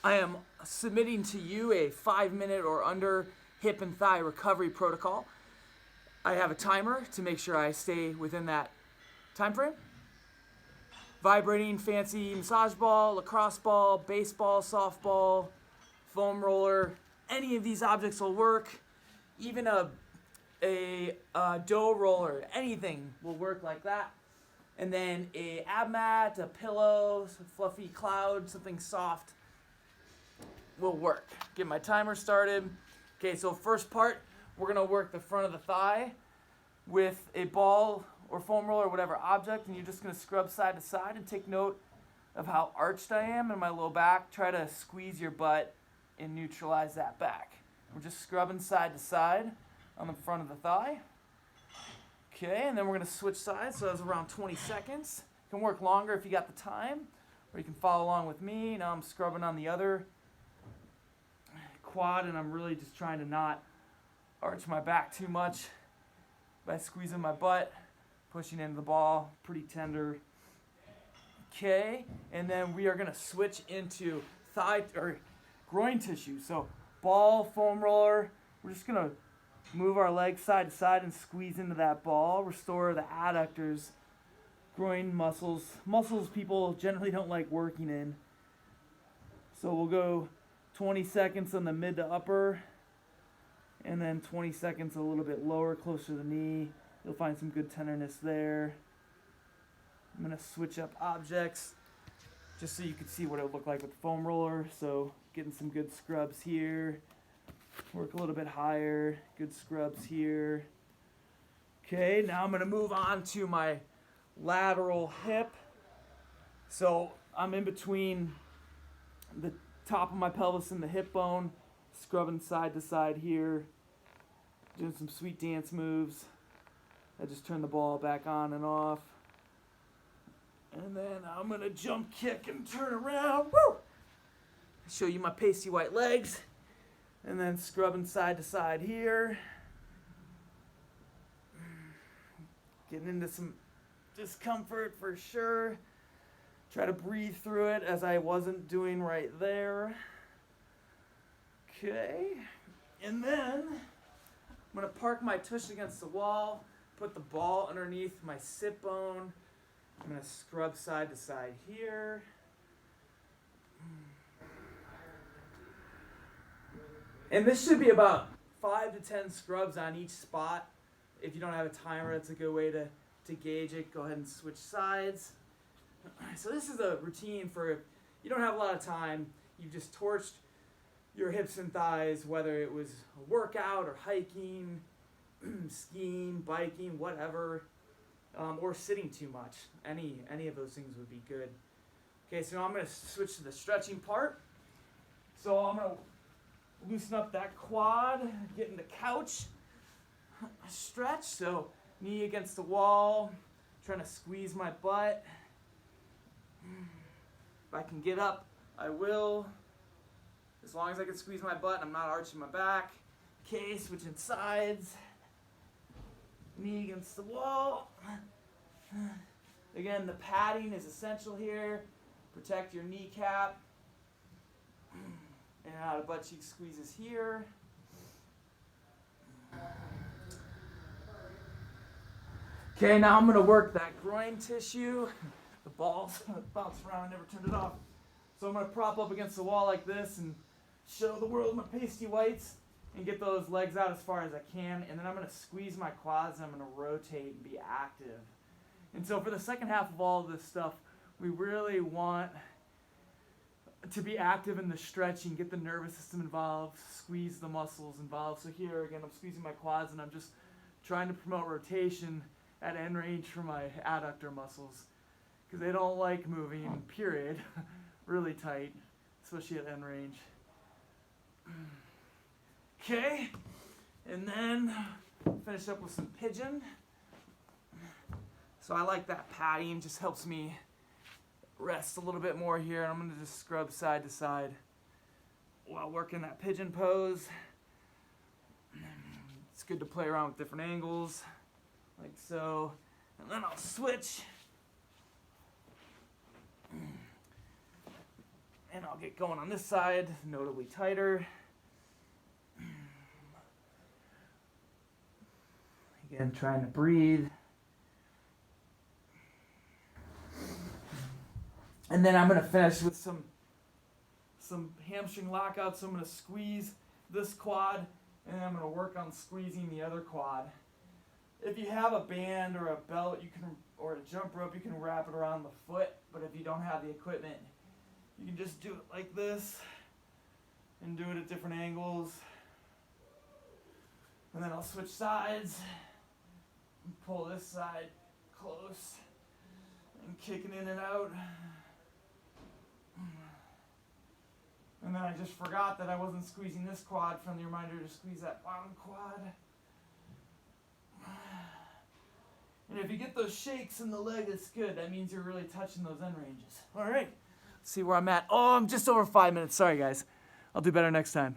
I am submitting to you a 5-minute or under hip and thigh recovery protocol. I have a timer to make sure I stay within that time frame. Vibrating fancy massage ball, lacrosse ball, baseball, softball, foam roller, any of these objects will work. Even a dough roller, anything will work like that. And then a ab mat, a pillow, some fluffy cloud, something soft will work. Get my timer started. Okay, so first part, we're gonna work the front of the thigh with a ball or foam roller or whatever object, and you're just gonna scrub side to side and take note of how arched I am in my low back. Try to squeeze your butt and neutralize that back. We're just scrubbing side to side on the front of the thigh. Okay, and then we're gonna switch sides, so that's around 20 seconds. Can work longer if you got the time, or you can follow along with me. Now I'm scrubbing on the other quad, and I'm really just trying to not arch my back too much by squeezing my butt, pushing into the ball, pretty tender. Okay, and then we are gonna switch into thigh or groin tissue. So ball, foam roller, we're just gonna move our legs side to side and squeeze into that ball, restore the adductors, groin muscles people generally don't like working in. So we'll go 20 seconds on the mid to upper, and then 20 seconds a little bit lower, closer to the knee. You'll find some good tenderness there. I'm gonna switch up objects just so you can see what it would look like with the foam roller. So getting some good scrubs here. Work a little bit higher, good scrubs here. Okay, now I'm gonna move on to my lateral hip. So I'm in between the top of my pelvis and the hip bone, scrubbing side to side here, doing some sweet dance moves. I just turn the ball back on and off. And then I'm gonna jump kick and turn around. Woo! Show you my pasty white legs. And then scrubbing side to side here. Getting into some discomfort for sure. Try to breathe through it as I wasn't doing right there. Okay. And then I'm going to park my tush against the wall. Put the ball underneath my sit bone. I'm going to scrub side to side here. And this should be about 5 to 10 scrubs on each spot. If you don't have a timer, it's a good way to gauge it. Go ahead and switch sides. So this is a routine for if you don't have a lot of time, you've just torched your hips and thighs, whether it was a workout or hiking, skiing, biking, whatever, or sitting too much. Any of those things would be good. Okay, so now I'm going to switch to the stretching part. So I'm going to loosen up that quad, get in the couch, stretch. So knee against the wall, trying to squeeze my butt. If I can get up, I will. As long as I can squeeze my butt and I'm not arching my back. Okay, switching sides. Knee against the wall. Again, the padding is essential here. Protect your kneecap. And out of butt cheek squeezes here. Okay, now I'm going to work that groin tissue. The balls bounce around, never turned it off. So I'm going to prop up against the wall like this and show the world my pasty whites and get those legs out as far as I can. And then I'm going to squeeze my quads and I'm going to rotate and be active. And so for the second half of all of this stuff, we really want to be active in the stretching, get the nervous system involved, squeeze the muscles involved. So here again, I'm squeezing my quads and I'm just trying to promote rotation at end range for my adductor muscles because they don't like moving, period. Really tight, especially at end range. Okay, and then finish up with some pigeon. So I like that padding, just helps me rest a little bit more here. And I'm going to just scrub side to side while working that pigeon pose. It's good to play around with different angles, like so. And then I'll switch. And I'll get going on this side, notably tighter. Again, trying to breathe. And then I'm going to finish with some hamstring lockouts. So I'm going to squeeze this quad, and then I'm going to work on squeezing the other quad. If you have a band or a belt, or a jump rope, you can wrap it around the foot. But if you don't have the equipment, you can just do it like this and do it at different angles. And then I'll switch sides and pull this side close and kicking in and out. And then I just forgot that I wasn't squeezing this quad from the reminder to squeeze that bottom quad. And if you get those shakes in the leg, it's good. That means you're really touching those end ranges. All right. See where I'm at. Oh, I'm just over 5 minutes. Sorry, guys. I'll do better next time.